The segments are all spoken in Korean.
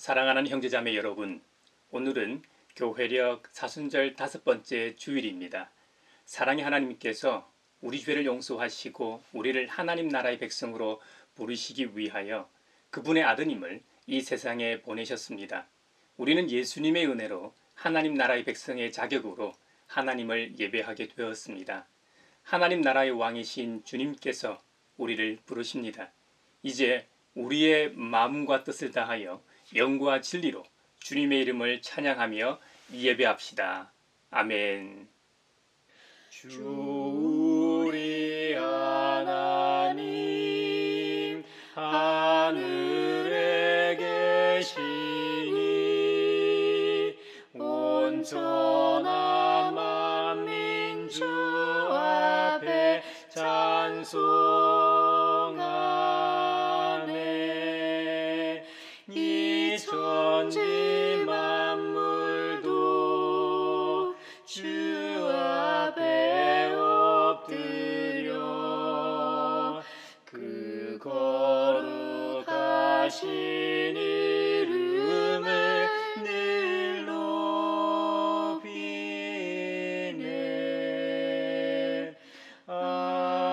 사랑하는 형제자매 여러분, 오늘은 교회력 사순절 5번째 주일입니다. 사랑의 하나님께서 우리 죄를 용서하시고 우리를 하나님 나라의 백성으로 부르시기 위하여 그분의 아드님을 이 세상에 보내셨습니다. 우리는 예수님의 은혜로 하나님 나라의 백성의 자격으로 하나님을 예배하게 되었습니다. 하나님 나라의 왕이신 주님께서 우리를 부르십니다. 이제 우리의 마음과 뜻을 다하여 영과 진리로 주님의 이름을 찬양하며 예배합시다. 아멘. 주 우리 하나님 하늘에 계시니 온전한 만민 주 앞에 찬송하네. 이 천지 만물도 주 앞에 엎드려 그 거룩하신 이름을 늘 높이네. 아멘.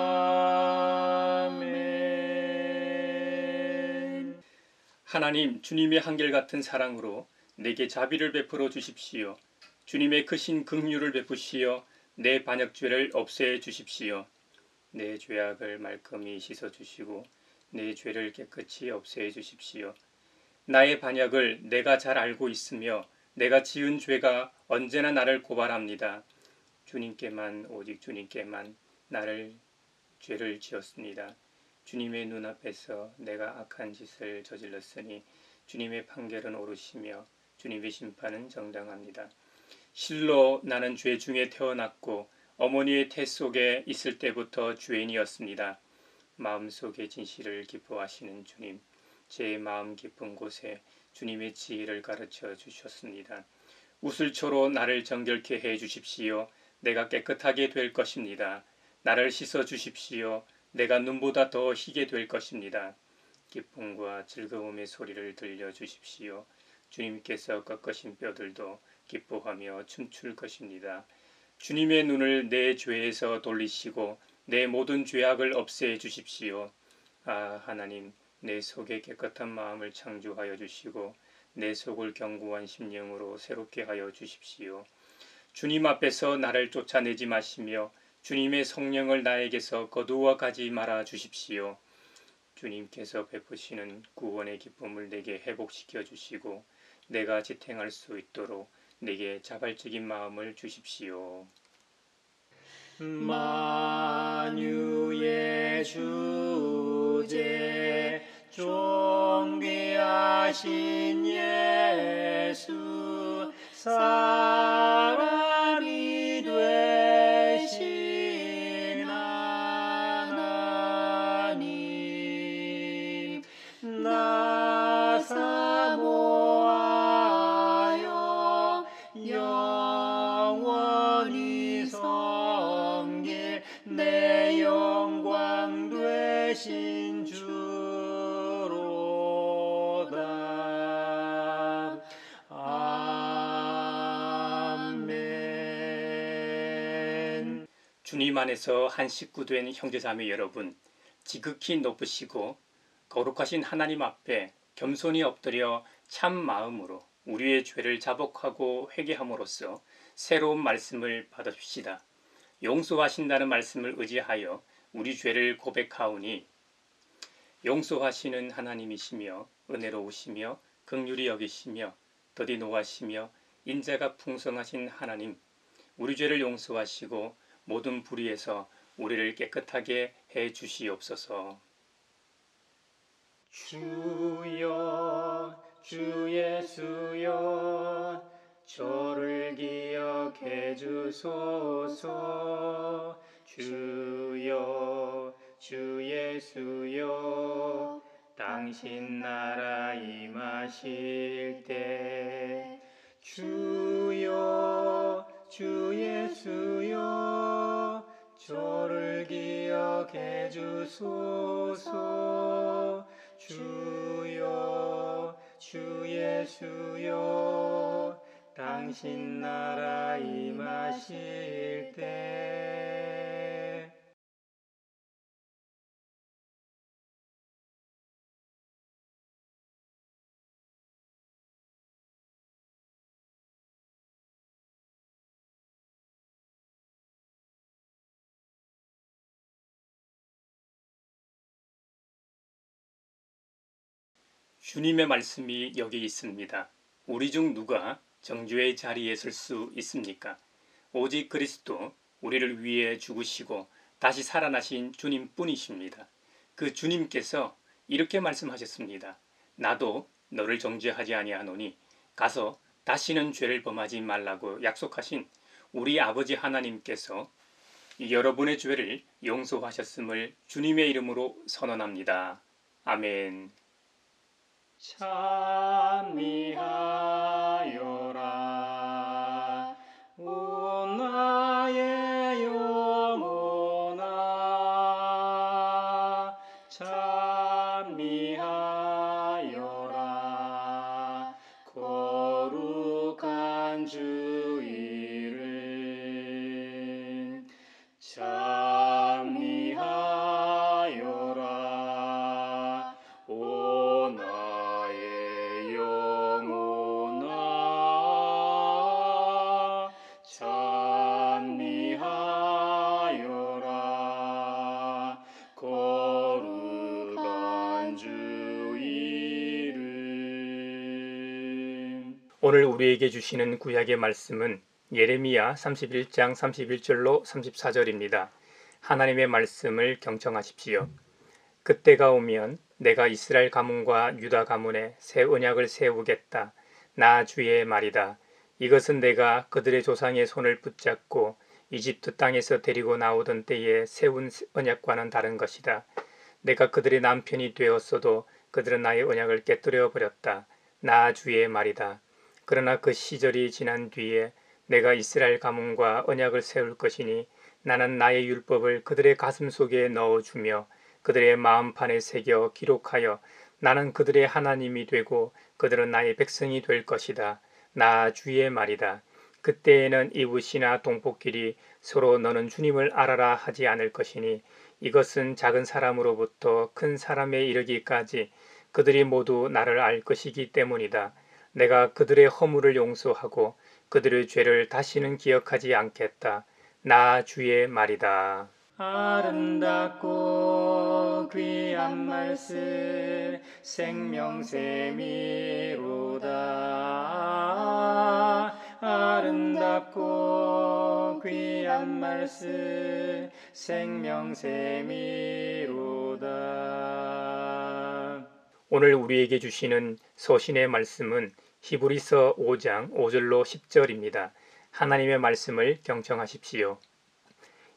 하나님, 주님의 한결같은 사랑으로 내게 자비를 베풀어 주십시오. 주님의 크신 긍휼을 베푸시어 내 반역죄를 없애 주십시오. 내 죄악을 말끔히 씻어 주시고 내 죄를 깨끗이 없애 주십시오. 나의 반역을 내가 잘 알고 있으며 내가 지은 죄가 언제나 나를 고발합니다. 주님께만, 오직 주님께만 나를 죄를 지었습니다. 주님의 눈앞에서 내가 악한 짓을 저질렀으니 주님의 판결은 옳으시며 주님의 심판은 정당합니다. 실로 나는 죄 중에 태어났고 어머니의 태 속에 있을 때부터 죄인이었습니다. 마음속의 진실을 기뻐하시는 주님, 제 마음 깊은 곳에 주님의 지혜를 가르쳐 주셨습니다. 우슬초로 나를 정결케 해 주십시오. 내가 깨끗하게 될 것입니다. 나를 씻어 주십시오. 내가 눈보다 더 희게 될 것입니다. 기쁨과 즐거움의 소리를 들려주십시오. 주님께서 꺾으신 뼈들도 기뻐하며 춤출 것입니다. 주님의 눈을 내 죄에서 돌리시고 내 모든 죄악을 없애 주십시오. 아, 하나님, 내 속에 깨끗한 마음을 창조하여 주시고 내 속을 견고한 심령으로 새롭게 하여 주십시오. 주님 앞에서 나를 쫓아내지 마시며 주님의 성령을 나에게서 거두어 가지 말아 주십시오. 주님께서 베푸시는 구원의 기쁨을 내게 회복시켜 주시고 내가 지탱할 수 있도록 내게 자발적인 마음을 주십시오. 만유의 주제 존귀하신 예수 사람이 되신 하나님 나 사모하여 영원히 섬길 내 영광 되신 주로다. 아멘. 주님 안에서 한 식구 된 형제자매 여러분, 지극히 높으시고 거룩하신 하나님 앞에 겸손히 엎드려 참 마음으로 우리의 죄를 자복하고 회개함으로써 새로운 말씀을 받으십시다. 용서하신다는 말씀을 의지하여 우리 죄를 고백하오니 용서하시는 하나님이시며 은혜로우시며 긍휼히 여기시며 더디 노하시며 인자가 풍성하신 하나님, 우리 죄를 용서하시고 모든 불의에서 우리를 깨끗하게 해 주시옵소서. 주여 주 예수여 저를 기억해 주소서. 주여 주 예수여 당신 나라 임하실 때 주여 주 예수여 저를 기억해 주소서. 주여 주 예수여 예수여 당신 나라 임하실 때 주님의 말씀이 여기 있습니다. 우리 중 누가 정죄의 자리에 설 수 있습니까? 오직 그리스도 우리를 위해 죽으시고 다시 살아나신 주님뿐이십니다. 그 주님께서 이렇게 말씀하셨습니다. 나도 너를 정죄하지 아니하노니 가서 다시는 죄를 범하지 말라고 약속하신 우리 아버지 하나님께서 여러분의 죄를 용서하셨음을 주님의 이름으로 선언합니다. 아멘. 찬미하여라 오 나의 영혼아 찬미하여라 거룩한 주 이름 찬미하여라 오 나의 영혼아 찬미하여라 거룩한 주 이름. 오늘 우리에게 주시는 구약의 말씀은 예레미야 31장 31절로 34절입니다. 하나님의 말씀을 경청하십시오. 그때가 오면 내가 이스라엘 가문과 유다 가문에 새 언약을 세우겠다. 나 주의 말이다. 이것은 내가 그들의 조상의 손을 붙잡고 이집트 땅에서 데리고 나오던 때에 세운 언약과는 다른 것이다. 내가 그들의 남편이 되었어도 그들은 나의 언약을 깨뜨려 버렸다. 나 주의 말이다. 그러나 그 시절이 지난 뒤에 내가 이스라엘 가문과 언약을 세울 것이니 나는 나의 율법을 그들의 가슴 속에 넣어주며 그들의 마음판에 새겨 기록하여 나는 그들의 하나님이 되고 그들은 나의 백성이 될 것이다. 나 주의 말이다. 그때에는 이웃이나 동포끼리 서로 너는 주님을 알아라 하지 않을 것이니 이것은 작은 사람으로부터 큰 사람에 이르기까지 그들이 모두 나를 알 것이기 때문이다. 내가 그들의 허물을 용서하고 그들의 죄를 다시는 기억하지 않겠다. 나 주의 말이다. 아름답고 귀한 말씀 생명샘이로다 아름답고 귀한 말씀 생명샘이로다. 오늘 우리에게 주시는 서신의 말씀은 히브리서 5장 5절로 10절입니다. 하나님의 말씀을 경청하십시오.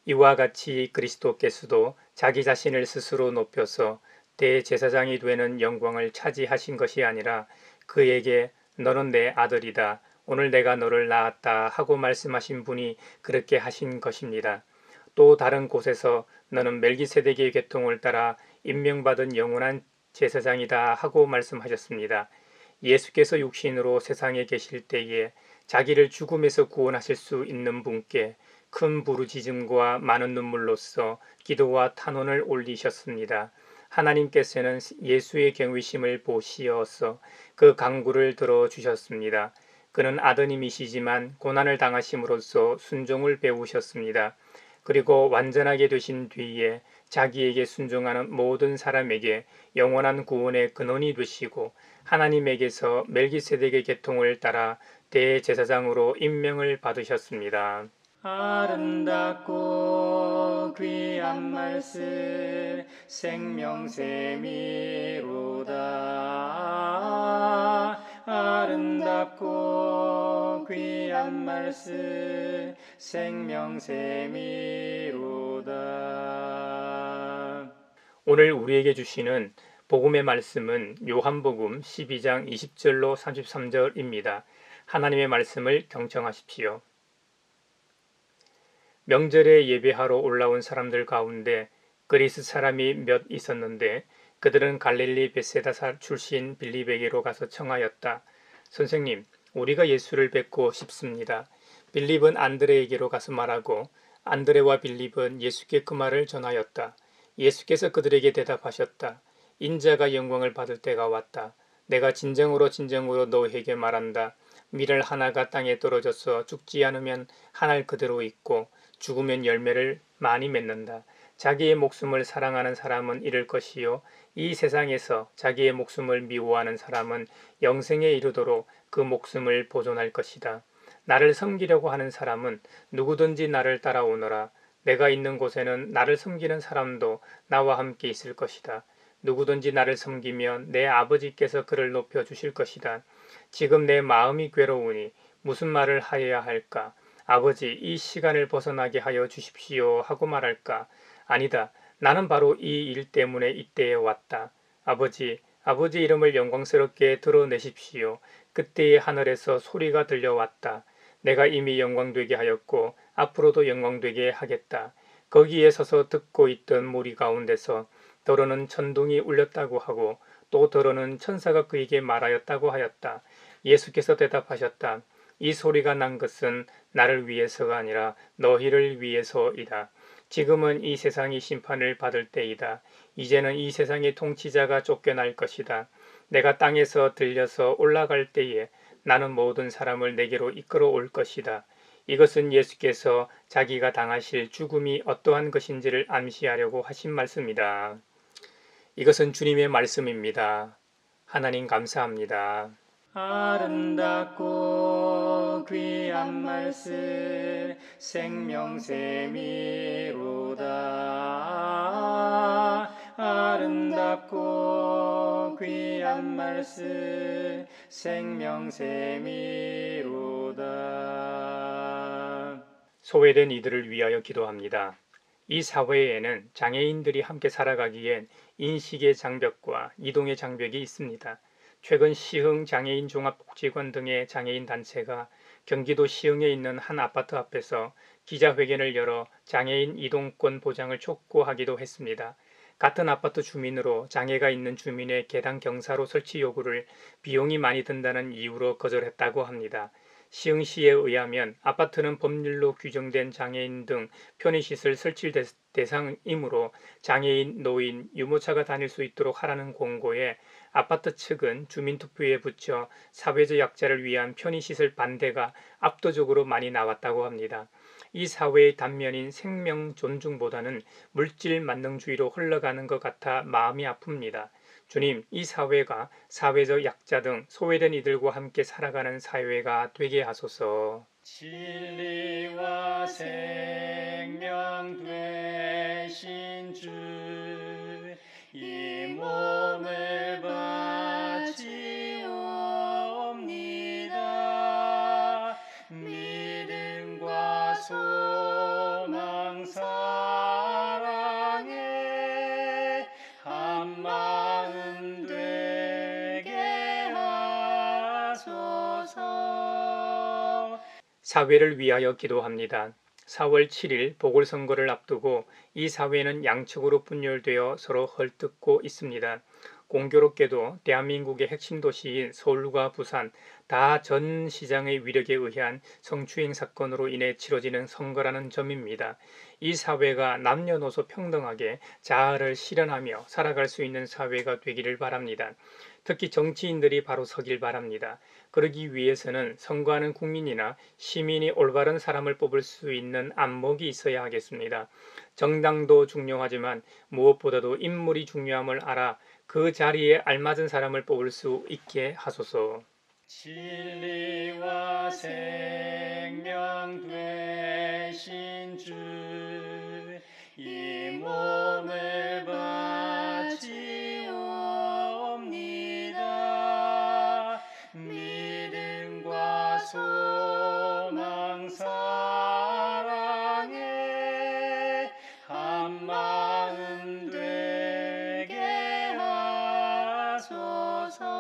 이와 같이 그리스도께서도 자기 자신을 스스로 높여서 대제사장이 되는 영광을 차지하신 것이 아니라 그에게 너는 내 아들이다. 오늘 내가 너를 낳았다 하고 말씀하신 분이 그렇게 하신 것입니다. 또 다른 곳에서 너는 멜기세덱의 계통을 따라 임명받은 영원한 제사장이다 하고 말씀하셨습니다. 예수께서 육신으로 세상에 계실 때에 자기를 죽음에서 구원하실 수 있는 분께 큰 부르짖음과 많은 눈물로써 기도와 탄원을 올리셨습니다. 하나님께서는 예수의 경외심을 보시어서 그 간구를 들어주셨습니다. 그는 아드님이시지만 고난을 당하심으로써 순종을 배우셨습니다. 그리고 완전하게 되신 뒤에 자기에게 순종하는 모든 사람에게 영원한 구원의 근원이 되시고 하나님에게서 멜기세덱의 계통을 따라 대제사장으로 임명을 받으셨습니다. 아름답고 귀한 말씀 생명샘이로다 아름답고 귀한 말씀 생명샘이로다. 오늘 우리에게 주시는 복음의 말씀은 요한복음 12장 20절로 33절입니다. 하나님의 말씀을 경청하십시오. 명절에 예배하러 올라온 사람들 가운데 그리스 사람이 몇 있었는데 그들은 갈릴리 벳세다 출신 빌립에게로 가서 청하였다. 선생님, 우리가 예수를 뵙고 싶습니다. 빌립은 안드레에게로 가서 말하고 안드레와 빌립은 예수께 그 말을 전하였다. 예수께서 그들에게 대답하셨다. 인자가 영광을 받을 때가 왔다. 내가 진정으로 너희에게 말한다. 밀을 하나가 땅에 떨어져서 죽지 않으면 한 알 그대로 있고 죽으면 열매를 많이 맺는다. 자기의 목숨을 사랑하는 사람은 잃을 것이요 이 세상에서 자기의 목숨을 미워하는 사람은 영생에 이르도록 그 목숨을 보존할 것이다. 나를 섬기려고 하는 사람은 누구든지 나를 따라오너라. 내가 있는 곳에는 나를 섬기는 사람도 나와 함께 있을 것이다. 누구든지 나를 섬기면 내 아버지께서 그를 높여주실 것이다. 지금 내 마음이 괴로우니 무슨 말을 하여야 할까? 아버지, 이 시간을 벗어나게 하여 주십시오 하고 말할까? 아니다. 나는 바로 이 일 때문에 이때에 왔다. 아버지 이름을 영광스럽게 드러내십시오. 그때의 하늘에서 소리가 들려왔다. 내가 이미 영광되게 하였고 앞으로도 영광되게 하겠다. 거기에 서서 듣고 있던 무리 가운데서 더러는 천둥이 울렸다고 하고 또 더러는 천사가 그에게 말하였다고 하였다. 예수께서 대답하셨다. 이 소리가 난 것은 나를 위해서가 아니라 너희를 위해서이다. 지금은 이 세상이 심판을 받을 때이다. 이제는 이 세상의 통치자가 쫓겨날 것이다. 내가 땅에서 들려서 올라갈 때에 나는 모든 사람을 내게로 이끌어 올 것이다. 이것은 예수께서 자기가 당하실 죽음이 어떠한 것인지를 암시하려고 하신 말씀이다. 이것은 주님의 말씀입니다. 하나님 감사합니다. 아름답고 귀한 말씀 생명샘이로다. 아름답고 귀한 말씀 생명샘이로다. 소외된 이들을 위하여 기도합니다. 이 사회에는 장애인들이 함께 살아가기엔 인식의 장벽과 이동의 장벽이 있습니다. 최근 시흥 장애인 종합복지관 등의 장애인 단체가 경기도 시흥에 있는 한 아파트 앞에서 기자회견을 열어 장애인 이동권 보장을 촉구하기도 했습니다. 같은 아파트 주민으로 장애가 있는 주민의 계단 경사로 설치 요구를 비용이 많이 든다는 이유로 거절했다고 합니다. 시흥시에 의하면 아파트는 법률로 규정된 장애인 등 편의시설 설치 대상이므로 장애인, 노인, 유모차가 다닐 수 있도록 하라는 공고에 아파트 측은 주민투표에 붙여 사회적 약자를 위한 편의시설 반대가 압도적으로 많이 나왔다고 합니다. 이 사회의 단면인 생명 존중보다는 물질 만능주의로 흘러가는 것 같아 마음이 아픕니다. 주님, 이 사회가 사회적 약자 등 소외된 이들과 함께 살아가는 사회가 되게 하소서. 진리와 생명 되신 주, 이 몸을 바치옵니다. 믿음과 소망 사랑에 한 마음 되게 하소서. 사회를 위하여 기도합니다. 4월 7일 보궐선거를 앞두고 이 사회는 양측으로 분열되어 서로 헐뜯고 있습니다. 공교롭게도 대한민국의 핵심 도시인 서울과 부산 다 전 시장의 위력에 의한 성추행 사건으로 인해 치러지는 선거라는 점입니다. 이 사회가 남녀노소 평등하게 자아를 실현하며 살아갈 수 있는 사회가 되기를 바랍니다. 특히 정치인들이 바로 서길 바랍니다. 그러기 위해서는 선거하는 국민이나 시민이 올바른 사람을 뽑을 수 있는 안목이 있어야 하겠습니다. 정당도 중요하지만 무엇보다도 인물이 중요함을 알아 그 자리에 알맞은 사람을 뽑을 수 있게 하소서. 진리와 생명 되신 주, 이 몸을 바치옵니다. 믿음과 소망 사랑에 한 마음 되게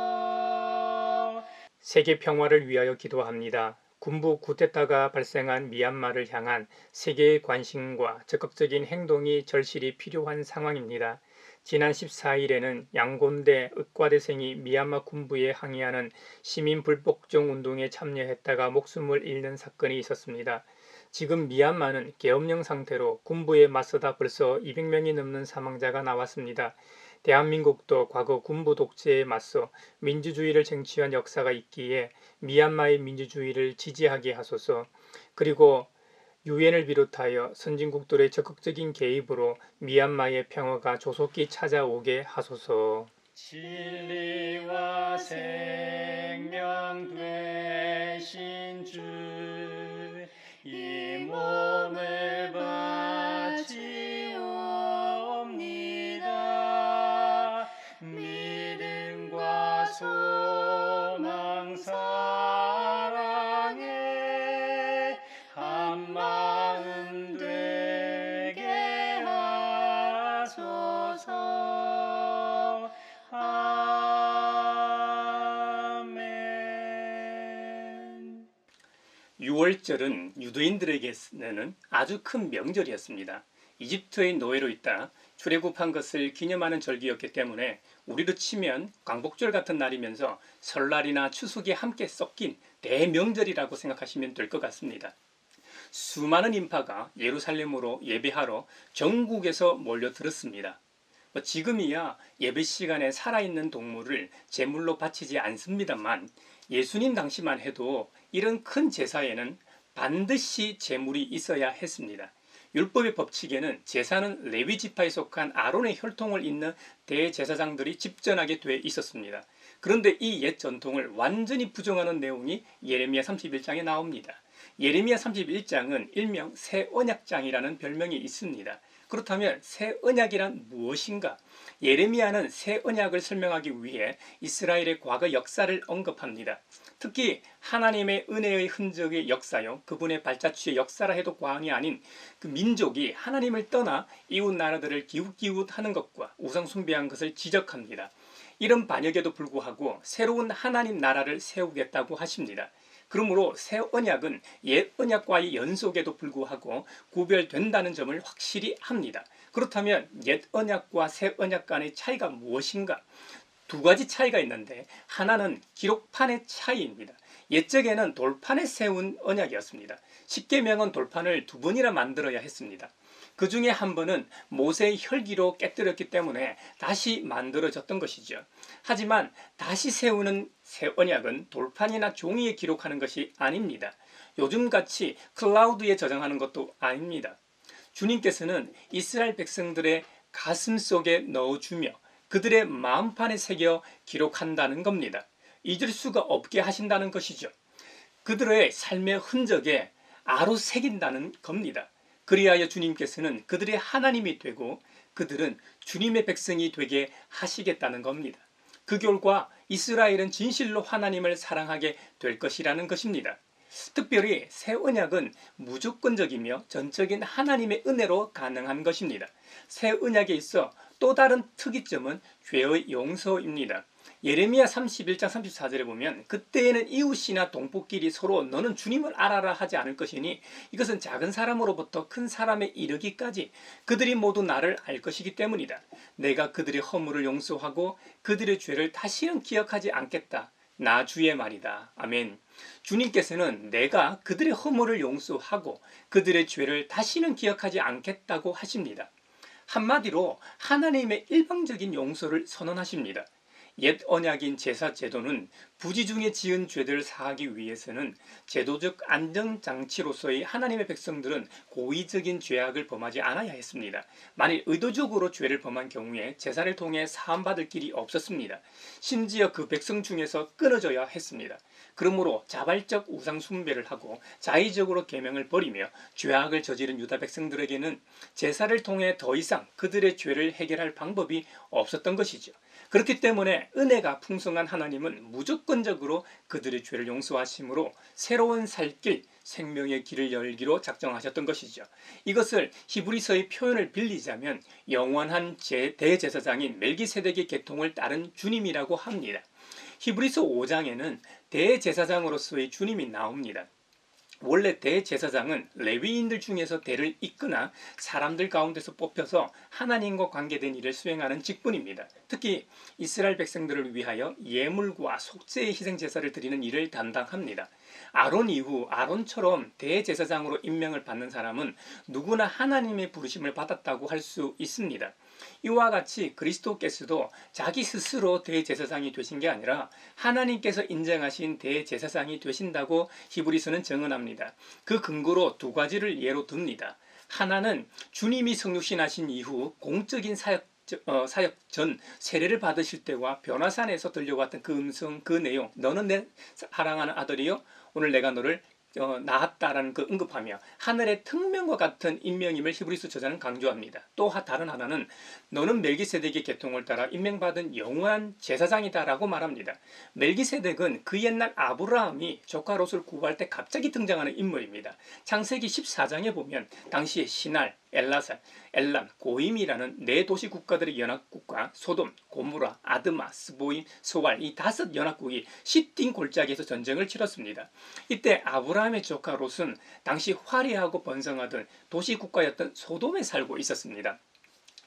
하소서. 세계 평화를 위하여 기도합니다. 군부 쿠데타가 발생한 미얀마를 향한 세계의 관심과 적극적인 행동이 절실히 필요한 상황입니다. 지난 14일에는 양곤대 의과대생이 미얀마 군부에 항의하는 시민 불복종 운동에 참여했다가 목숨을 잃는 사건이 있었습니다. 지금 미얀마는 계엄령 상태로 군부에 맞서다 벌써 200명이 넘는 사망자가 나왔습니다. 대한민국도 과거 군부 독재에 맞서 민주주의를 쟁취한 역사가 있기에 미얀마의 민주주의를 지지하게 하소서. 그리고 유엔을 비롯하여 선진국들의 적극적인 개입으로 미얀마의 평화가 조속히 찾아오게 하소서. 진리와 생명 되신 주, 이 몸을 바치옵니다. 믿음과 소망 사랑에 한마음 되게 하소서. 아멘. 6월절은 유대인들에게는 아주 큰 명절이었습니다. 이집트의 노예로 있다 출애굽한 것을 기념하는 절기였기 때문에 우리로 치면 광복절 같은 날이면서 설날이나 추석이 함께 섞인 대명절이라고 생각하시면 될 것 같습니다. 수많은 인파가 예루살렘으로 예배하러 전국에서 몰려들었습니다. 지금이야 예배 시간에 살아있는 동물을 제물로 바치지 않습니다만 예수님 당시만 해도 이런 큰 제사에는 반드시 제물이 있어야 했습니다. 율법의 법칙에는 제사는 레위 지파에 속한 아론의 혈통을 잇는 대제사장들이 집전하게 돼 있었습니다. 그런데 이 옛 전통을 완전히 부정하는 내용이 예레미야 31장에 나옵니다. 예레미야 31장은 일명 새 언약장이라는 별명이 있습니다. 그렇다면 새 언약이란 무엇인가? 예레미야는 새 언약을 설명하기 위해 이스라엘의 과거 역사를 언급합니다. 특히 하나님의 은혜의 흔적의 역사요, 그분의 발자취의 역사라 해도 과언이 아닌 그 민족이 하나님을 떠나 이웃 나라들을 기웃기웃하는 것과 우상 숭배한 것을 지적합니다. 이런 반역에도 불구하고 새로운 하나님 나라를 세우겠다고 하십니다. 그러므로 새 언약은 옛 언약과의 연속에도 불구하고 구별된다는 점을 확실히 합니다. 그렇다면 옛 언약과 새 언약 간의 차이가 무엇인가? 두 가지 차이가 있는데 하나는 기록판의 차이입니다. 옛적에는 돌판에 세운 언약이었습니다. 십계명은 돌판을 두 번이나 만들어야 했습니다. 그 중에 한 번은 모세의 혈기로 깨뜨렸기 때문에 다시 만들어졌던 것이죠. 하지만 다시 세우는 새 언약은 돌판이나 종이에 기록하는 것이 아닙니다. 요즘같이 클라우드에 저장하는 것도 아닙니다. 주님께서는 이스라엘 백성들의 가슴 속에 넣어주며 그들의 마음판에 새겨 기록한다는 겁니다. 잊을 수가 없게 하신다는 것이죠. 그들의 삶의 흔적에 아로 새긴다는 겁니다. 그리하여 주님께서는 그들의 하나님이 되고 그들은 주님의 백성이 되게 하시겠다는 겁니다. 그 결과 이스라엘은 진실로 하나님을 사랑하게 될 것이라는 것입니다. 특별히 새 언약은 무조건적이며 전적인 하나님의 은혜로 가능한 것입니다. 새 언약에 있어 또 다른 특이점은 죄의 용서입니다. 예레미야 31장 34절에 보면 그때에는 이웃이나 동포끼리 서로 너는 주님을 알아라 하지 않을 것이니 이것은 작은 사람으로부터 큰 사람에 이르기까지 그들이 모두 나를 알 것이기 때문이다. 내가 그들의 허물을 용서하고 그들의 죄를 다시는 기억하지 않겠다. 나 주의 말이다. 아멘. 주님께서는 내가 그들의 허물을 용서하고 그들의 죄를 다시는 기억하지 않겠다고 하십니다. 한마디로 하나님의 일방적인 용서를 선언하십니다. 옛 언약인 제사 제도는 부지 중에 지은 죄들을 사하기 위해서는 제도적 안전장치로서의 하나님의 백성들은 고의적인 죄악을 범하지 않아야 했습니다. 만일 의도적으로 죄를 범한 경우에 제사를 통해 사함받을 길이 없었습니다. 심지어 그 백성 중에서 끊어져야 했습니다. 그러므로 자발적 우상 숭배를 하고 자의적으로 계명을 버리며 죄악을 저지른 유다 백성들에게는 제사를 통해 더 이상 그들의 죄를 해결할 방법이 없었던 것이죠. 그렇기 때문에 은혜가 풍성한 하나님은 무조건적으로 그들의 죄를 용서하심으로 새로운 살길, 생명의 길을 열기로 작정하셨던 것이죠. 이것을 히브리서의 표현을 빌리자면 영원한 대제사장인 멜기세덱의 계통을 따른 주님이라고 합니다. 히브리서 5장에는 대제사장으로서의 주님이 나옵니다. 원래 대제사장은 레위인들 중에서 대를 잇거나 사람들 가운데서 뽑혀서 하나님과 관계된 일을 수행하는 직분입니다. 특히 이스라엘 백성들을 위하여 예물과 속죄의 희생제사를 드리는 일을 담당합니다. 아론 이후 아론처럼 대제사장으로 임명을 받는 사람은 누구나 하나님의 부르심을 받았다고 할 수 있습니다. 이와 같이 그리스도께서도 자기 스스로 대제사장이 되신 게 아니라 하나님께서 인정하신 대제사장이 되신다고 히브리서는 증언합니다. 그 근거로 두 가지를 예로 듭니다. 하나는 주님이 성육신하신 이후 공적인 사역 전 세례를 받으실 때와 변화산에서 들려왔던 그 음성, 그 내용, 너는 내 사랑하는 아들이요 오늘 내가 너를 낳았다라는 그 언급하며 하늘의 특명과 같은 임명임을 히브리서 저자는 강조합니다. 또 다른 하나는 너는 멜기세덱의 계통을 따라 임명받은 영원한 제사장이다라고 말합니다. 멜기세덱은 그 옛날 아브라함이 조카 롯을 구할 때 갑자기 등장하는 인물입니다. 창세기 14장에 보면 당시의 시날, 엘라살, 엘람, 고임이라는 네 도시 국가들의 연합국과 소돔, 고무라, 아드마, 스보임, 소왈 이 5 연합국이 시딘 골짜기에서 전쟁을 치렀습니다. 이때 아브라함의 조카 롯은 당시 화려하고 번성하던 도시 국가였던 소돔에 살고 있었습니다.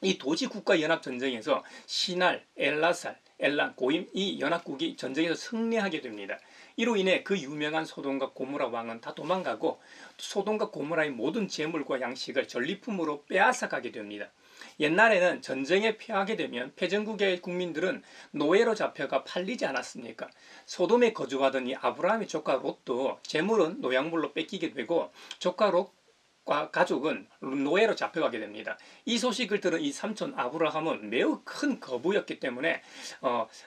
이 도시 국가 연합 전쟁에서 시날, 엘라살, 엘람, 고임 이 연합국이 전쟁에서 승리하게 됩니다. 이로 인해 그 유명한 소돔과 고모라 왕은 다 도망가고 소돔과 고모라의 모든 재물과 양식을 전리품으로 빼앗아가게 됩니다. 옛날에는 전쟁에 패하게 되면 패전국의 국민들은 노예로 잡혀가 팔리지 않았습니까? 소돔에 거주하던 이 아브라함의 조카 롯도 재물은 노약물로 뺏기게 되고 조카 롯과 가족은 노예로 잡혀가게 됩니다. 이 소식을 들은 이 삼촌 아브라함은 매우 큰 거부였기 때문에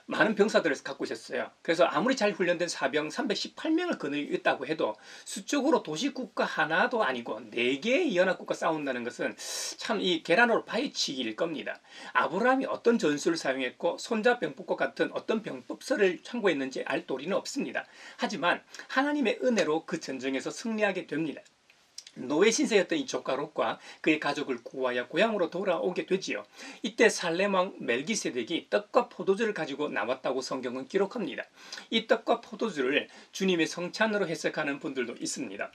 많은 병사들을 갖고 있었어요. 그래서 아무리 잘 훈련된 사병 318명을 거느렸다고 해도 수적으로 도시국가 하나도 아니고 4개의 연합국과 싸운다는 것은 참 이 계란으로 파헤치기일 겁니다. 아브라함이 어떤 전술을 사용했고 손자병법과 같은 어떤 병법서를 참고했는지 알 도리는 없습니다. 하지만 하나님의 은혜로 그 전쟁에서 승리하게 됩니다. 노예 신세였던 이 조카 롯과 그의 가족을 구하여 고향으로 돌아오게 되지요. 이때 살렘 왕 멜기세덱이 떡과 포도주를 가지고 나왔다고 성경은 기록합니다. 이 떡과 포도주를 주님의 성찬으로 해석하는 분들도 있습니다.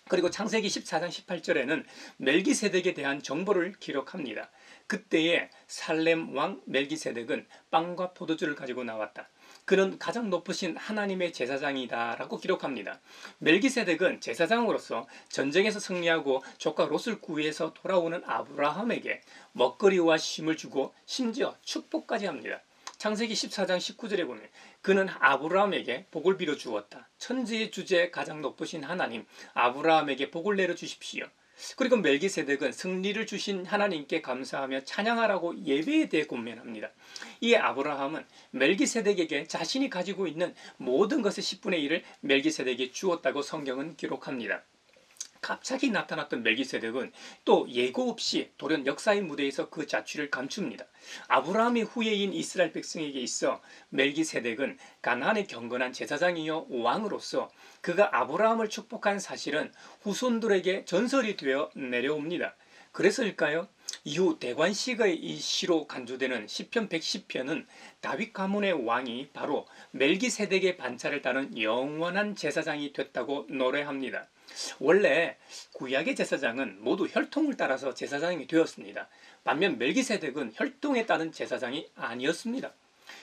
그리고 창세기 14장 18절에는 멜기세덱에 대한 정보를 기록합니다. 그때에 살렘 왕 멜기세덱은 빵과 포도주를 가지고 나왔다. 그는 가장 높으신 하나님의 제사장이다 라고 기록합니다. 멜기세덱은 제사장으로서 전쟁에서 승리하고 조카 롯을 구해서 돌아오는 아브라함에게 먹거리와 쉼을 주고 심지어 축복까지 합니다. 창세기 14장 19절에 보면 그는 아브라함에게 복을 빌어 주었다. 천지의 주제 가장 높으신 하나님 아브라함에게 복을 내려 주십시오. 그리고 멜기세덱은 승리를 주신 하나님께 감사하며 찬양하라고 예배에 대해 권면합니다. 이에 아브라함은 멜기세덱에게 자신이 가지고 있는 모든 것의 10분의 1을 멜기세덱에게 주었다고 성경은 기록합니다. 갑자기 나타났던 멜기세덱은 또 예고 없이 돌연 역사의 무대에서 그 자취를 감춥니다. 아브라함의 후예인 이스라엘 백성에게 있어 멜기세덱은 가나안의 경건한 제사장이요 왕으로서 그가 아브라함을 축복한 사실은 후손들에게 전설이 되어 내려옵니다. 그래서일까요? 이후 대관식의 이 시로 간주되는 시편 110편은 다윗 가문의 왕이 바로 멜기세덱의 반차를 따른 영원한 제사장이 됐다고 노래합니다. 원래 구약의 제사장은 모두 혈통을 따라서 제사장이 되었습니다. 반면 멜기세덱은 혈통에 따른 제사장이 아니었습니다.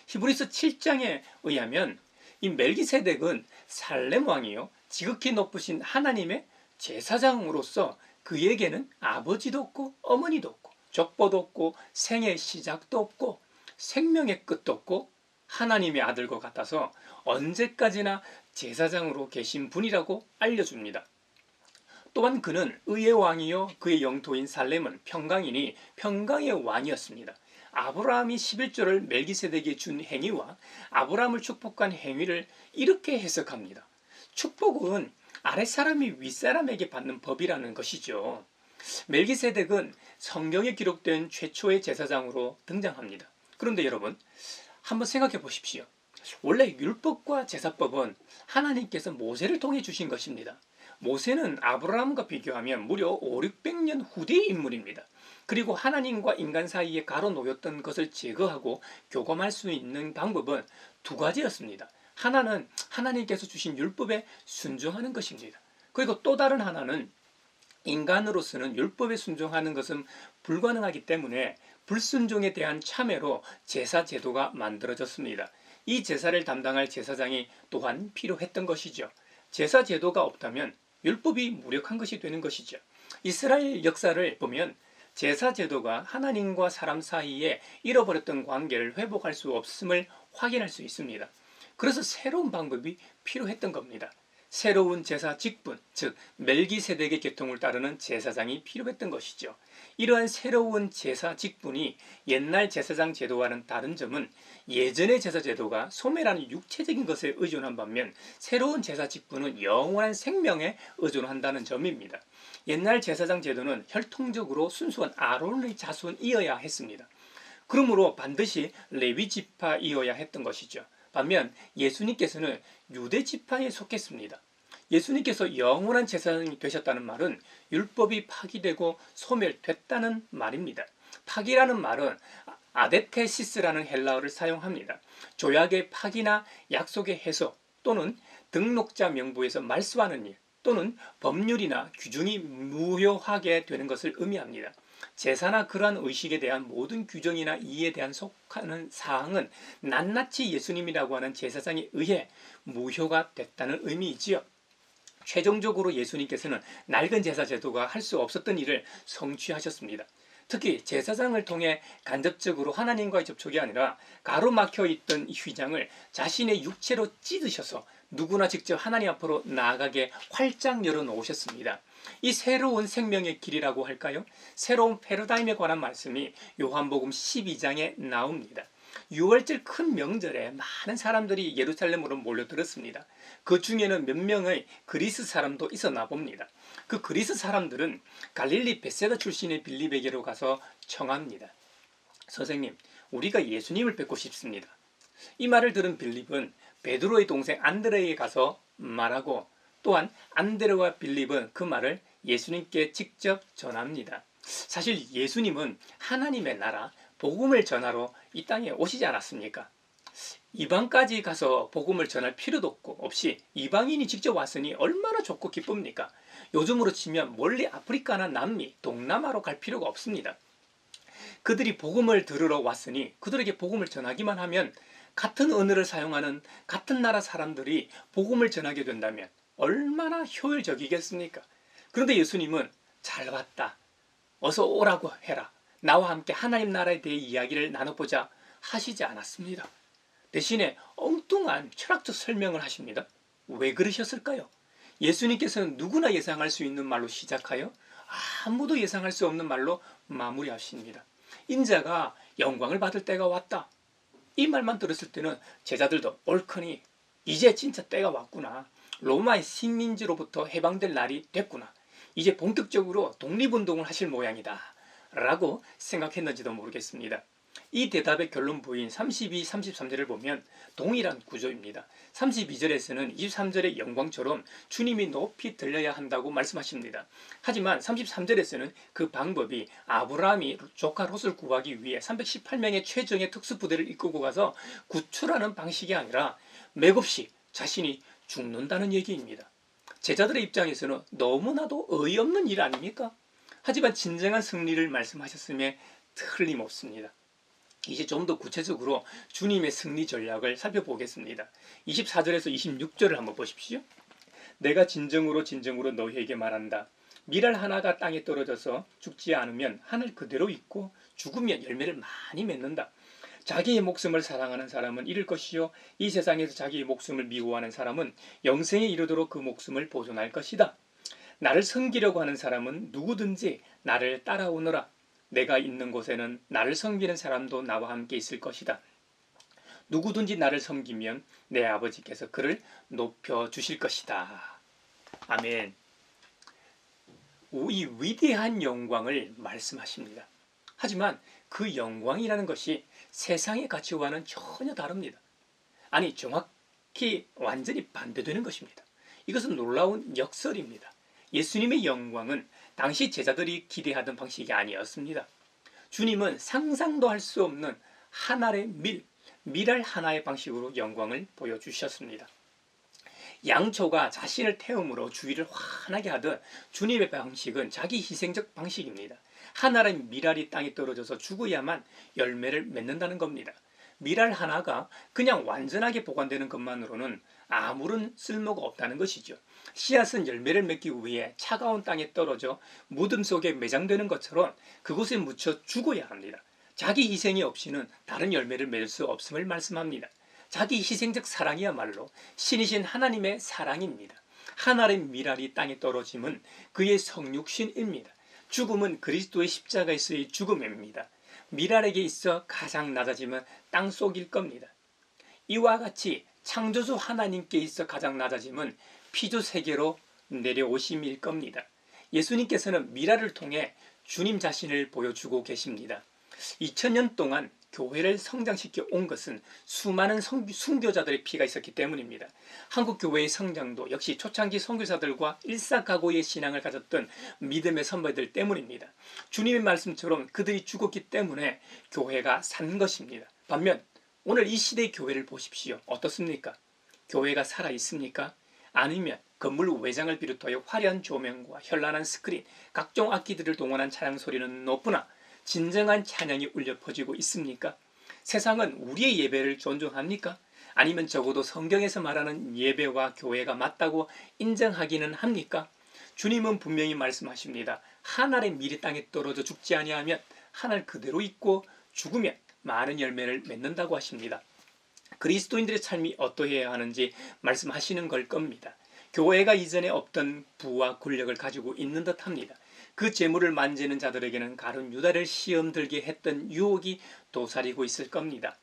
히브리서 7장에 의하면 이 멜기세덱은 살렘 왕이요 지극히 높으신 하나님의 제사장으로서 그에게는 아버지도 없고 어머니도 없고 족보도 없고 생의 시작도 없고 생명의 끝도 없고 하나님의 아들과 같아서 언제까지나 제사장으로 계신 분이라고 알려줍니다. 또한 그는 의의 왕이요 그의 영토인 살렘은 평강이니 평강의 왕이었습니다. 아브라함이 11조를 멜기세덱에게 준 행위와 아브라함을 축복한 행위를 이렇게 해석합니다. 축복은 아랫사람이 윗사람에게 받는 법이라는 것이죠. 멜기세덱은 성경에 기록된 최초의 제사장으로 등장합니다. 그런데 여러분 한번 생각해 보십시오. 원래 율법과 제사법은 하나님께서 모세를 통해 주신 것입니다. 모세는 아브라함과 비교하면 무려 500~600년 후대의 인물입니다. 그리고 하나님과 인간 사이에 가로놓였던 것을 제거하고 교감할 수 있는 방법은 2가지였습니다. 하나는 하나님께서 주신 율법에 순종하는 것입니다. 그리고 또 다른 하나는 인간으로서는 율법에 순종하는 것은 불가능하기 때문에 불순종에 대한 참회로 제사 제도가 만들어졌습니다. 이 제사를 담당할 제사장이 또한 필요했던 것이죠. 제사 제도가 없다면 율법이 무력한 것이 되는 것이죠. 이스라엘 역사를 보면 제사 제도가 하나님과 사람 사이에 잃어버렸던 관계를 회복할 수 없음을 확인할 수 있습니다. 그래서 새로운 방법이 필요했던 겁니다. 새로운 제사 직분, 즉 멜기세덱의 계통을 따르는 제사장이 필요했던 것이죠. 이러한 새로운 제사 직분이 옛날 제사장 제도와는 다른 점은 예전의 제사 제도가 소멸하는 육체적인 것에 의존한 반면 새로운 제사 직분은 영원한 생명에 의존한다는 점입니다. 옛날 제사장 제도는 혈통적으로 순수한 아론의 자손이어야 했습니다. 그러므로 반드시 레위 지파이어야 했던 것이죠. 반면 예수님께서는 유대 지파에 속했습니다. 예수님께서 영원한 제사장이 되셨다는 말은 율법이 파기되고 소멸됐다는 말입니다. 파기라는 말은 아데테시스라는 헬라어를 사용합니다. 조약의 파기나 약속의 해소 또는 등록자 명부에서 말소하는 일 또는 법률이나 규정이 무효하게 되는 것을 의미합니다. 제사나 그러한 의식에 대한 모든 규정이나 이에 대한 속하는 사항은 낱낱이 예수님이라고 하는 제사장에 의해 무효가 됐다는 의미이지요. 최종적으로 예수님께서는 낡은 제사 제도가 할 수 없었던 일을 성취하셨습니다. 특히 제사장을 통해 간접적으로 하나님과의 접촉이 아니라 가로막혀 있던 이 휘장을 자신의 육체로 찢으셔서 누구나 직접 하나님 앞으로 나아가게 활짝 열어놓으셨습니다. 이 새로운 생명의 길이라고 할까요? 새로운 패러다임에 관한 말씀이 요한복음 12장에 나옵니다. 6월절 큰 명절에 많은 사람들이 예루살렘으로 몰려들었습니다. 그 중에는 몇 명의 그리스 사람도 있었나 봅니다. 그 그리스 사람들은 갈릴리 벳세다 출신의 빌립에게로 가서 청합니다. 선생님, 우리가 예수님을 뵙고 싶습니다. 이 말을 들은 빌립은 베드로의 동생 안드레에게 가서 말하고 또한 안드레와 빌립은 그 말을 예수님께 직접 전합니다. 사실 예수님은 하나님의 나라, 복음을 전하러 이 땅에 오시지 않았습니까? 이방까지 가서 복음을 전할 필요도 없이 이방인이 직접 왔으니 얼마나 좋고 기쁩니까? 요즘으로 치면 멀리 아프리카나 남미, 동남아로 갈 필요가 없습니다. 그들이 복음을 들으러 왔으니 그들에게 복음을 전하기만 하면 같은 언어를 사용하는 같은 나라 사람들이 복음을 전하게 된다면 얼마나 효율적이겠습니까? 그런데 예수님은 잘 왔다. 어서 오라고 해라. 나와 함께 하나님 나라에 대해 이야기를 나눠보자 하시지 않았습니다. 대신에 엉뚱한 철학적 설명을 하십니다. 왜 그러셨을까요? 예수님께서는 누구나 예상할 수 있는 말로 시작하여 아무도 예상할 수 없는 말로 마무리하십니다. 인자가 영광을 받을 때가 왔다. 이 말만 들었을 때는 제자들도 옳거니 이제 진짜 때가 왔구나. 로마의 식민지로부터 해방될 날이 됐구나. 이제 본격적으로 독립운동을 하실 모양이다. 라고 생각했는지도 모르겠습니다. 이 대답의 결론 부인 32, 33절을 보면 동일한 구조입니다. 32절에서는 23절의 영광처럼 주님이 높이 들려야 한다고 말씀하십니다. 하지만 33절에서는 그 방법이 아브라함이 조카 롯을 구하기 위해 318명의 최정예 특수부대를 이끌고 가서 구출하는 방식이 아니라 맥없이 자신이 죽는다는 얘기입니다. 제자들의 입장에서는 너무나도 어이없는 일 아닙니까? 하지만 진정한 승리를 말씀하셨음에 틀림없습니다. 이제 좀 더 구체적으로 주님의 승리 전략을 살펴보겠습니다. 24절에서 26절을 한번 보십시오. 내가 진정으로 너희에게 말한다. 밀알 하나가 땅에 떨어져서 죽지 않으면 하늘 그대로 있고 죽으면 열매를 많이 맺는다. 자기의 목숨을 사랑하는 사람은 잃을 것이요 이 세상에서 자기의 목숨을 미워하는 사람은 영생에 이르도록 그 목숨을 보존할 것이다. 나를 섬기려고 하는 사람은 누구든지 나를 따라오너라. 내가 있는 곳에는 나를 섬기는 사람도 나와 함께 있을 것이다. 누구든지 나를 섬기면 내 아버지께서 그를 높여주실 것이다. 아멘. 이 위대한 영광을 말씀하십니다. 하지만 그 영광이라는 것이 세상의 가치와는 전혀 다릅니다. 아니, 정확히 완전히 반대되는 것입니다. 이것은 놀라운 역설입니다. 예수님의 영광은 당시 제자들이 기대하던 방식이 아니었습니다. 주님은 상상도 할 수 없는 하늘의 밀알 하나의 방식으로 영광을 보여주셨습니다. 양초가 자신을 태움으로 주위를 환하게 하듯 주님의 방식은 자기 희생적 방식입니다. 한 알의 밀알이 땅에 떨어져서 죽어야만 열매를 맺는다는 겁니다. 밀알 하나가 그냥 완전하게 보관되는 것만으로는 아무런 쓸모가 없다는 것이죠. 씨앗은 열매를 맺기 위해 차가운 땅에 떨어져 무덤 속에 매장되는 것처럼 그곳에 묻혀 죽어야 합니다. 자기 희생이 없이는 다른 열매를 맺을 수 없음을 말씀합니다. 자기 희생적 사랑이야말로 신이신 하나님의 사랑입니다. 한 알의 밀알이 땅에 떨어짐은 그의 성육신입니다. 죽음은 그리스도의 십자가에서의 죽음입니다. 밀알에게 있어 가장 낮아짐은 땅속일 겁니다. 이와 같이 창조주 하나님께 있어 가장 낮아짐은 피조 세계로 내려오심일 겁니다. 예수님께서는 밀알을 통해 주님 자신을 보여주고 계십니다. 2000년 동안 교회를 성장시켜 온 것은 수많은 순교자들의 피가 있었기 때문입니다. 한국 교회의 성장도 역시 초창기 선교사들과 일사각오의 신앙을 가졌던 믿음의 선배들 때문입니다. 주님의 말씀처럼 그들이 죽었기 때문에 교회가 산 것입니다. 반면 오늘 이 시대의 교회를 보십시오. 어떻습니까? 교회가 살아 있습니까? 아니면 건물 외장을 비롯하여 화려한 조명과 현란한 스크린, 각종 악기들을 동원한 찬양 소리는 높으나 진정한 찬양이 울려 퍼지고 있습니까? 세상은 우리의 예배를 존중합니까? 아니면 적어도 성경에서 말하는 예배와 교회가 맞다고 인정하기는 합니까? 주님은 분명히 말씀하십니다. 한 알의 밀이 땅에 떨어져 죽지 아니하면 한 알 그대로 있고 죽으면 많은 열매를 맺는다고 하십니다. 그리스도인들의 삶이 어떠해야 하는지 말씀하시는 걸 겁니다. 교회가 이전에 없던 부와 권력을 가지고 있는 듯합니다. 그 재물을 만지는 자들에게는 가룟 유다를 시험 들게 했던 유혹이 도사리고 있을 겁니다.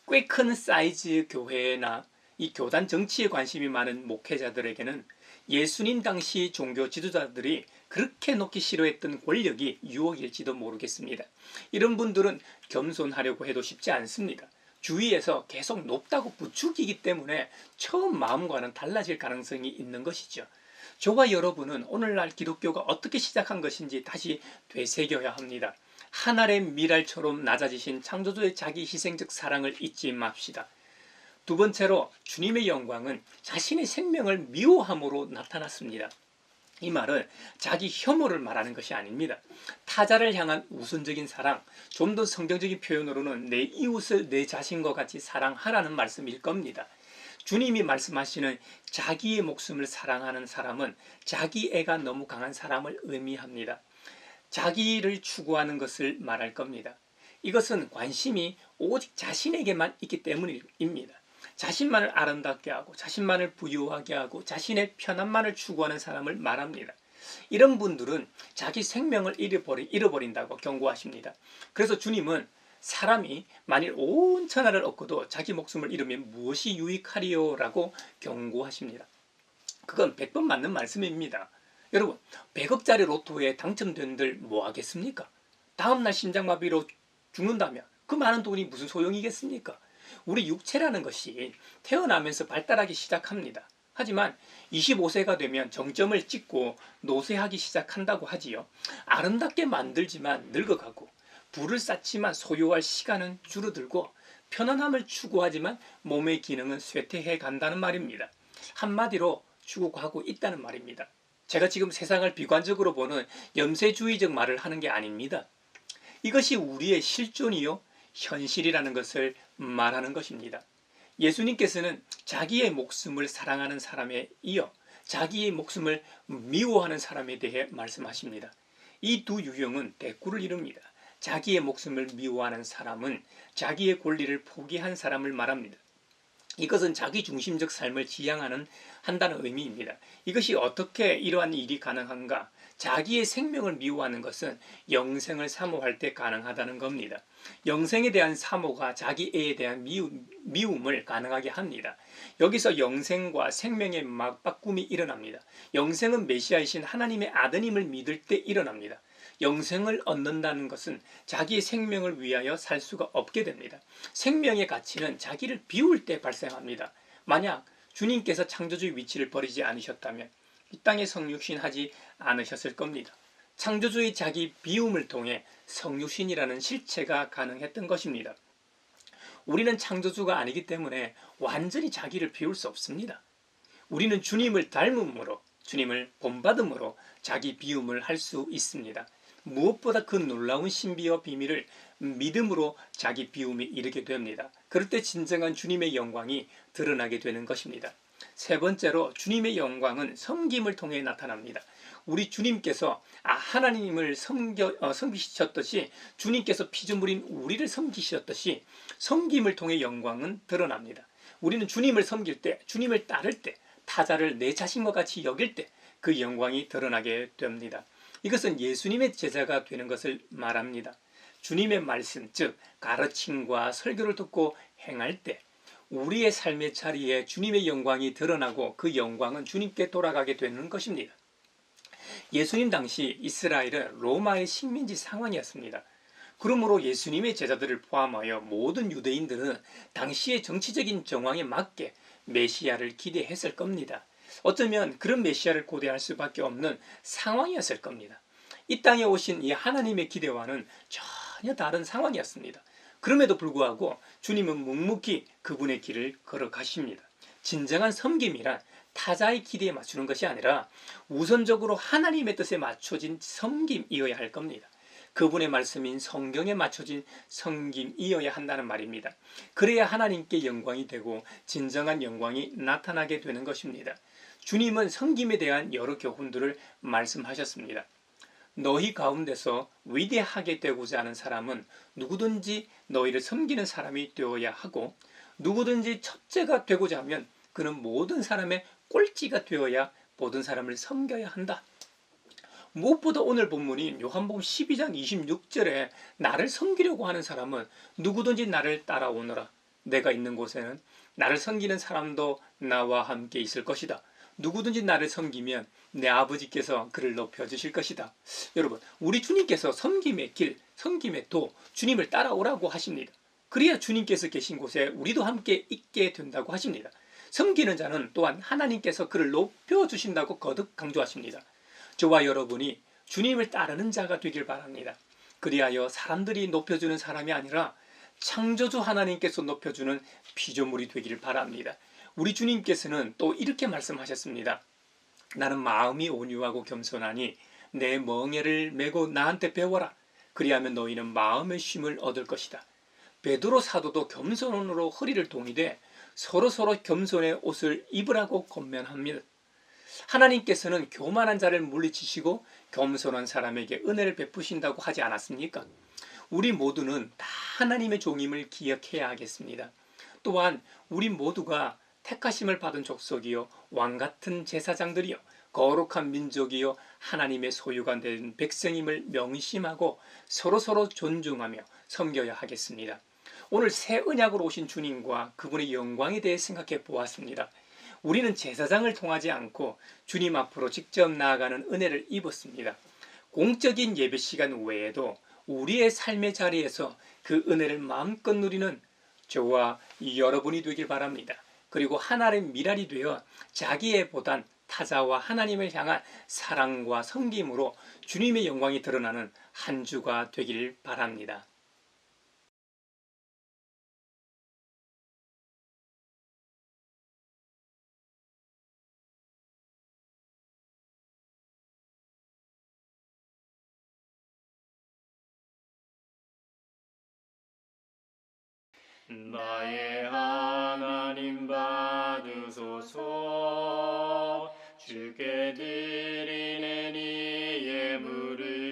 꽤 큰 사이즈 교회나 이 교단 정치에 관심이 많은 목회자들에게는 예수님 당시 종교 지도자들이 그렇게 놓기 싫어했던 권력이 유혹일지도 모르겠습니다. 이런 분들은 겸손하려고 해도 쉽지 않습니다. 주위에서 계속 높다고 부추기기 때문에 처음 마음과는 달라질 가능성이 있는 것이죠. 저와 여러분은 오늘날 기독교가 어떻게 시작한 것인지 다시 되새겨야 합니다. 한 알의 밀알처럼 낮아지신 창조주의 자기 희생적 사랑을 잊지 맙시다. 두 번째로 주님의 영광은 자신의 생명을 미워함으로 나타났습니다. 이 말은 자기 혐오를 말하는 것이 아닙니다. 타자를 향한 우선적인 사랑, 좀 더 성경적인 표현으로는 내 이웃을 내 자신과 같이 사랑하라는 말씀일 겁니다. 주님이 말씀하시는 자기의 목숨을 사랑하는 사람은 자기 애가 너무 강한 사람을 의미합니다. 자기를 추구하는 것을 말할 겁니다. 이것은 관심이 오직 자신에게만 있기 때문입니다. 자신만을 아름답게 하고 자신만을 부유하게 하고 자신의 편안만을 추구하는 사람을 말합니다. 이런 분들은 자기 생명을 잃어버린다고 경고하십니다. 그래서 주님은 사람이 만일 온 천하를 얻고도 자기 목숨을 잃으면 무엇이 유익하리요? 라고 경고하십니다. 그건 100번 맞는 말씀입니다. 여러분, 100억짜리 로또에 당첨된들 뭐 하겠습니까? 다음날 심장마비로 죽는다면 그 많은 돈이 무슨 소용이겠습니까? 우리 육체라는 것이 태어나면서 발달하기 시작합니다. 하지만 25세가 되면 정점을 찍고 노쇠하기 시작한다고 하지요. 아름답게 만들지만 늙어가고 부를 쌓지만 소요할 시간은 줄어들고 편안함을 추구하지만 몸의 기능은 쇠퇴해 간다는 말입니다. 한마디로 죽어가고 있다는 말입니다. 제가 지금 세상을 비관적으로 보는 염세주의적 말을 하는 게 아닙니다. 이것이 우리의 실존이요 현실이라는 것을 말하는 것입니다. 예수님께서는 자기의 목숨을 사랑하는 사람에 이어 자기의 목숨을 미워하는 사람에 대해 말씀하십니다. 이 두 유형은 대꾸를 이룹니다. 자기의 목숨을 미워하는 사람은 자기의 권리를 포기한 사람을 말합니다. 이것은 자기 중심적 삶을 한다는 의미입니다. 이것이 어떻게 이러한 일이 가능한가? 자기의 생명을 미워하는 것은 영생을 사모할 때 가능하다는 겁니다. 영생에 대한 사모가 자기 애에 대한 미움을 가능하게 합니다. 여기서 영생과 생명의 맞바꿈이 일어납니다. 영생은 메시아이신 하나님의 아드님을 믿을 때 일어납니다. 영생을 얻는다는 것은 자기의 생명을 위하여 살 수가 없게 됩니다. 생명의 가치는 자기를 비울 때 발생합니다. 만약 주님께서 창조주의 위치를 버리지 않으셨다면 이 땅에 성육신하지 않으셨을 겁니다. 창조주의 자기 비움을 통해 성육신이라는 실체가 가능했던 것입니다. 우리는 창조주가 아니기 때문에 완전히 자기를 비울 수 없습니다. 우리는 주님을 닮음으로, 주님을 본받음으로 자기 비움을 할 수 있습니다. 무엇보다 그 놀라운 신비와 비밀을 믿음으로 자기 비움에 이르게 됩니다. 그럴 때 진정한 주님의 영광이 드러나게 되는 것입니다. 세 번째로 주님의 영광은 섬김을 통해 나타납니다. 우리 주님께서 하나님을 섬기셨듯이 주님께서 피조물인 우리를 섬기셨듯이 섬김을 통해 영광은 드러납니다. 우리는 주님을 섬길 때, 주님을 따를 때, 타자를 내 자신과 같이 여길 때 그 영광이 드러나게 됩니다. 이것은 예수님의 제자가 되는 것을 말합니다. 주님의 말씀, 즉 가르침과 설교를 듣고 행할 때 우리의 삶의 자리에 주님의 영광이 드러나고 그 영광은 주님께 돌아가게 되는 것입니다. 예수님 당시 이스라엘은 로마의 식민지 상황이었습니다. 그러므로 예수님의 제자들을 포함하여 모든 유대인들은 당시의 정치적인 정황에 맞게 메시아를 기대했을 겁니다. 어쩌면 그런 메시아를 고대할 수밖에 없는 상황이었을 겁니다. 이 땅에 오신 이 하나님의 기대와는 전혀 다른 상황이었습니다. 그럼에도 불구하고 주님은 묵묵히 그분의 길을 걸어가십니다. 진정한 섬김이란 타자의 기대에 맞추는 것이 아니라 우선적으로 하나님의 뜻에 맞춰진 섬김이어야 할 겁니다. 그분의 말씀인 성경에 맞춰진 섬김이어야 한다는 말입니다. 그래야 하나님께 영광이 되고 진정한 영광이 나타나게 되는 것입니다. 주님은 섬김에 대한 여러 교훈들을 말씀하셨습니다. 너희 가운데서 위대하게 되고자 하는 사람은 누구든지 너희를 섬기는 사람이 되어야 하고, 누구든지 첫째가 되고자 하면 그는 모든 사람의 꼴찌가 되어야 모든 사람을 섬겨야 한다. 무엇보다 오늘 본문인 요한복음 12장 26절에 나를 섬기려고 하는 사람은 누구든지 나를 따라오너라. 내가 있는 곳에는 나를 섬기는 사람도 나와 함께 있을 것이다. 누구든지 나를 섬기면 내 아버지께서 그를 높여주실 것이다. 여러분, 우리 주님께서 섬김의 길, 섬김의 도, 주님을 따라오라고 하십니다. 그래야 주님께서 계신 곳에 우리도 함께 있게 된다고 하십니다. 섬기는 자는 또한 하나님께서 그를 높여주신다고 거듭 강조하십니다. 저와 여러분이 주님을 따르는 자가 되길 바랍니다. 그리하여 사람들이 높여주는 사람이 아니라 창조주 하나님께서 높여주는 피조물이 되기를 바랍니다. 우리 주님께서는 또 이렇게 말씀하셨습니다. 나는 마음이 온유하고 겸손하니 내 멍에를 메고 나한테 배워라. 그리하면 너희는 마음의 쉼을 얻을 것이다. 베드로 사도도 겸손으로 허리를 동이되 서로 겸손의 옷을 입으라고 권면합니다. 하나님께서는 교만한 자를 물리치시고 겸손한 사람에게 은혜를 베푸신다고 하지 않았습니까? 우리 모두는 다 하나님의 종임을 기억해야 하겠습니다. 또한 우리 모두가 택하심을 받은 족속이요 왕같은 제사장들이요 거룩한 민족이요 하나님의 소유가 된 백성임을 명심하고 서로 존중하며 섬겨야 하겠습니다. 오늘 새 언약으로 오신 주님과 그분의 영광에 대해 생각해 보았습니다. 우리는 제사장을 통하지 않고 주님 앞으로 직접 나아가는 은혜를 입었습니다. 공적인 예배 시간 외에도 우리의 삶의 자리에서 그 은혜를 마음껏 누리는 저와 여러분이 되길 바랍니다. 그리고 하나님의 미랄이 되어 자기의 보단 타자와 하나님을 향한 사랑과 섬김으로 주님의 영광이 드러나는 한 주가 되길 바랍니다. 나의 하나님 받으소서. 주께 드리는 이 예물을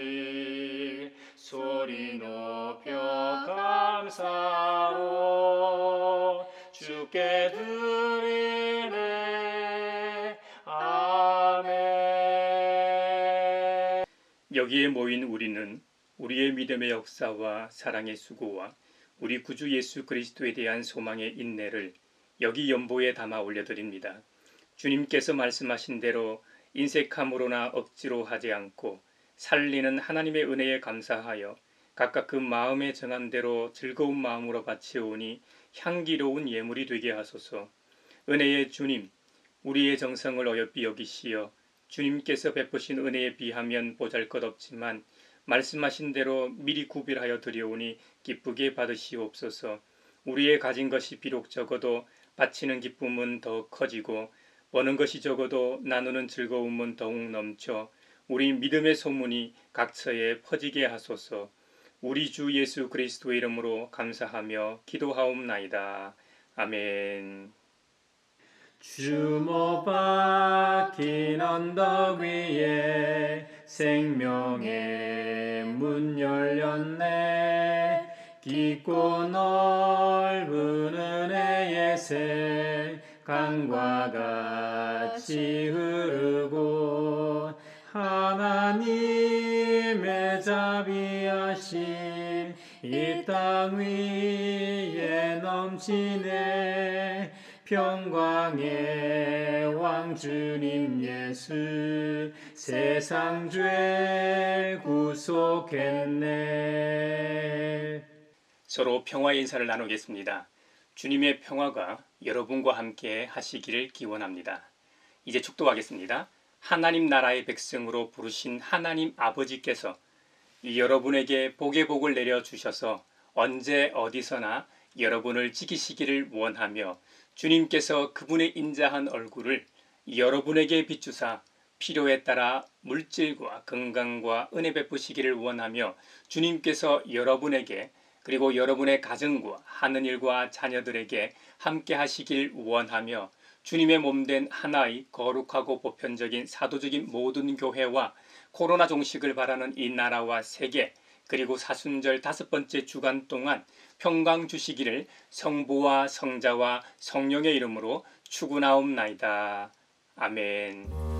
소리 높여 감사로 주께 드리네. 아멘. 여기에 모인 우리는 우리의 믿음의 역사와 사랑의 수고와 우리 구주 예수 그리스도에 대한 소망의 인내를 여기 연보에 담아 올려드립니다. 주님께서 말씀하신 대로 인색함으로나 억지로 하지 않고 살리는 하나님의 은혜에 감사하여 각각 그 마음에 정한 대로 즐거운 마음으로 바치오니 향기로운 예물이 되게 하소서. 은혜의 주님, 우리의 정성을 어여삐 여기시어 주님께서 베푸신 은혜에 비하면 보잘것없지만 말씀하신 대로 미리 구별하여 드려오니 기쁘게 받으시옵소서. 우리의 가진 것이 비록 적어도 바치는 기쁨은 더 커지고 버는 것이 적어도 나누는 즐거움은 더욱 넘쳐 우리 믿음의 소문이 각처에 퍼지게 하소서. 우리 주 예수 그리스도의 이름으로 감사하며 기도하옵나이다. 아멘. 주모 박힌 언덕 위에 생명의 문 열렸네. 깊고 넓은 은혜의 새 강과 같이 흐르고 하나님의 자비하심 이 땅 위에 넘치네. 평강의 왕 주님 예수 세상 죄 구속했네. 서로 평화의 인사를 나누겠습니다. 주님의 평화가 여러분과 함께 하시기를 기원합니다. 이제 축도하겠습니다. 하나님 나라의 백성으로 부르신 하나님 아버지께서 여러분에게 복의 복을 내려주셔서 언제 어디서나 여러분을 지키시기를 원하며 주님께서 그분의 인자한 얼굴을 여러분에게 비추사 필요에 따라 물질과 건강과 은혜 베푸시기를 원하며 주님께서 여러분에게 그리고 여러분의 가정과 하는 일과 자녀들에게 함께 하시길 원하며 주님의 몸된 하나의 거룩하고 보편적인 사도적인 모든 교회와 코로나 종식을 바라는 이 나라와 세계 그리고 사순절 5번째 주간 동안 평강 주시기를 성부와 성자와 성령의 이름으로 축원하옵나이다. 아멘.